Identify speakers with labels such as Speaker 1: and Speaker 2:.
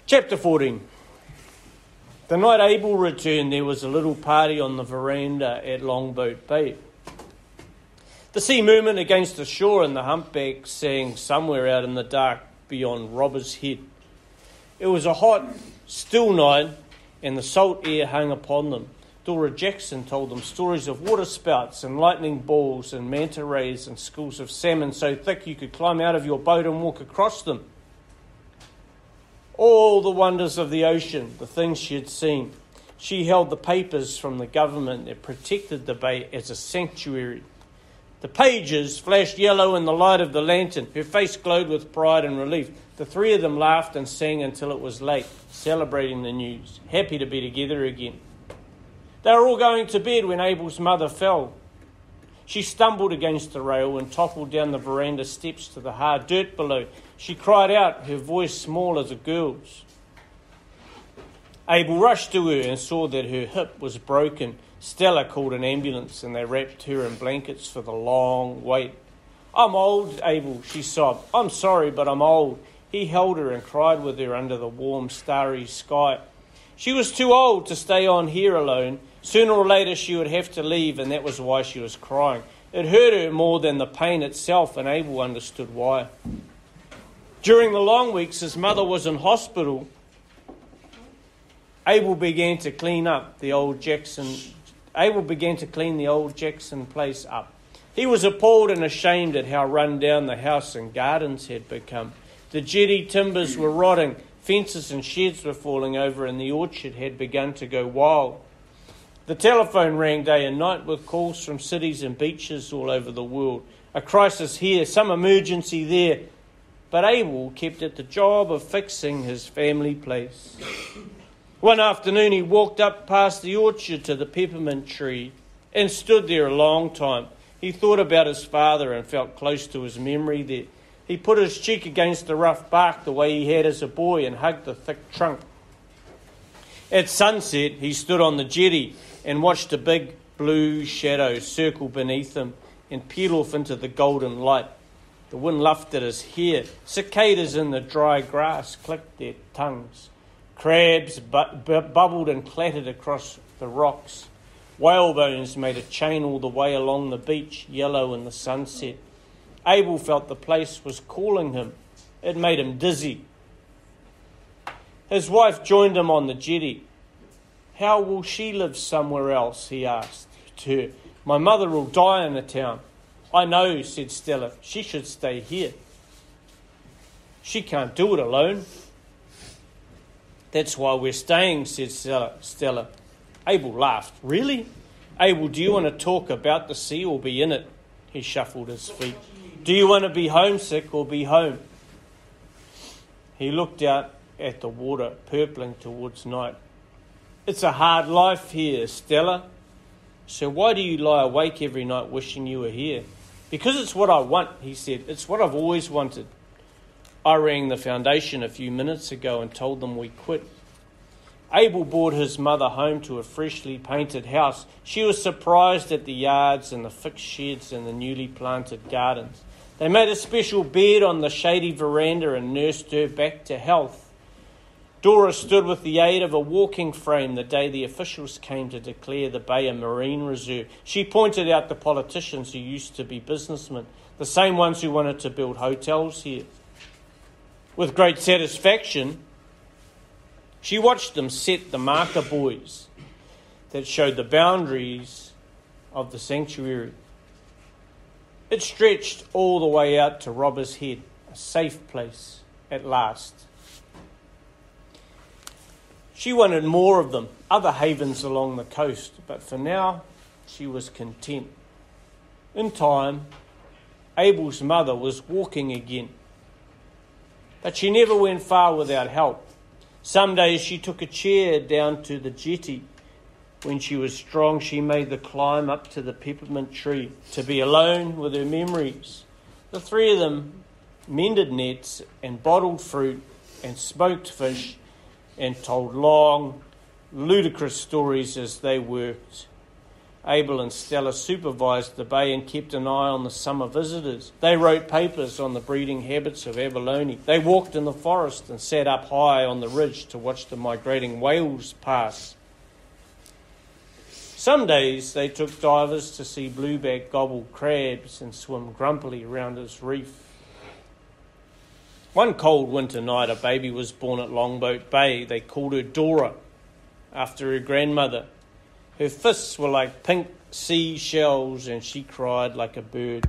Speaker 1: Chapter 14. The night Abel returned, there was a little party on the veranda at Longboat Bay. The sea murmured against the shore, and the humpback sang somewhere out in the dark beyond Robber's Head. It was a hot, still night, and the salt air hung upon them. Dora Jackson told them stories of waterspouts and lightning balls and manta rays and schools of salmon so thick you could climb out of your boat and walk across them. All the wonders of the ocean, the things she had seen. She held the papers from the government that protected the bay as a sanctuary. The pages flashed yellow in the light of the lantern. Her face glowed with pride and relief. The three of them laughed and sang until it was late, celebrating the news, happy to be together again. They were all going to bed when Abel's mother fell. She stumbled against the rail and toppled down the veranda steps to the hard dirt below. She cried out, her voice small as a girl's. Abel rushed to her and saw that her hip was broken. Stella called an ambulance and they wrapped her in blankets for the long wait. "I'm old, Abel," she sobbed. "I'm sorry, but I'm old." He held her and cried with her under the warm, starry sky. She was too old to stay on here alone. Sooner or later she would have to leave, and that was why she was crying. It hurt her more than the pain itself, and Abel understood why. During the long weeks his mother was in hospital, Abel began to clean the old Jackson place up. He was appalled and ashamed at how run down the house and gardens had become. The jetty timbers were rotting, fences and sheds were falling over, and the orchard had begun to go wild. The telephone rang day and night with calls from cities and beaches all over the world. A crisis here, some emergency there. But Abel kept at the job of fixing his family place. One afternoon he walked up past the orchard to the peppermint tree and stood there a long time. He thought about his father and felt close to his memory there. He put his cheek against the rough bark the way he had as a boy and hugged the thick trunk. At sunset he stood on the jetty and watched a big blue shadow circle beneath him and peel off into the golden light. The wind luffed at his hair. Cicadas in the dry grass clicked their tongues. Crabs bubbled and clattered across the rocks. Whalebones made a chain all the way along the beach, yellow in the sunset. Abel felt the place was calling him. It made him dizzy. His wife joined him on the jetty. "How will she live somewhere else?" he asked her. "My mother will die in the town." "I know," said Stella. "She should stay here." "She can't do it alone." "That's why we're staying," said Stella. Abel laughed. "Really? Abel, do you want to talk about the sea or be in it?" He shuffled his feet. "Do you want to be homesick or be home?" He looked out at the water, purpling towards night. "It's a hard life here, Stella. So why do you lie awake every night wishing you were here?" "Because it's what I want," he said. "It's what I've always wanted. I rang the foundation a few minutes ago and told them we quit." Abel brought his mother home to a freshly painted house. She was surprised at the yards and the fixed sheds and the newly planted gardens. They made a special bed on the shady veranda and nursed her back to health. Dora stood with the aid of a walking frame the day the officials came to declare the bay a marine reserve. She pointed out the politicians who used to be businessmen, the same ones who wanted to build hotels here. With great satisfaction, she watched them set the marker buoys that showed the boundaries of the sanctuary. It stretched all the way out to Robber's Head, a safe place at last. She wanted more of them, other havens along the coast, but for now she was content. In time, Abel's mother was walking again, but she never went far without help. Some days she took a chair down to the jetty. When she was strong, she made the climb up to the peppermint tree to be alone with her memories. The three of them mended nets and bottled fruit and smoked fish and told long, ludicrous stories as they worked. Abel and Stella supervised the bay and kept an eye on the summer visitors. They wrote papers on the breeding habits of abalone. They walked in the forest and sat up high on the ridge to watch the migrating whales pass. Some days they took divers to see Blueback gobble crabs and swim grumpily around his reef. One cold winter night, a baby was born at Longboat Bay. They called her Dora, after her grandmother. Her fists were like pink sea shells, and she cried like a bird.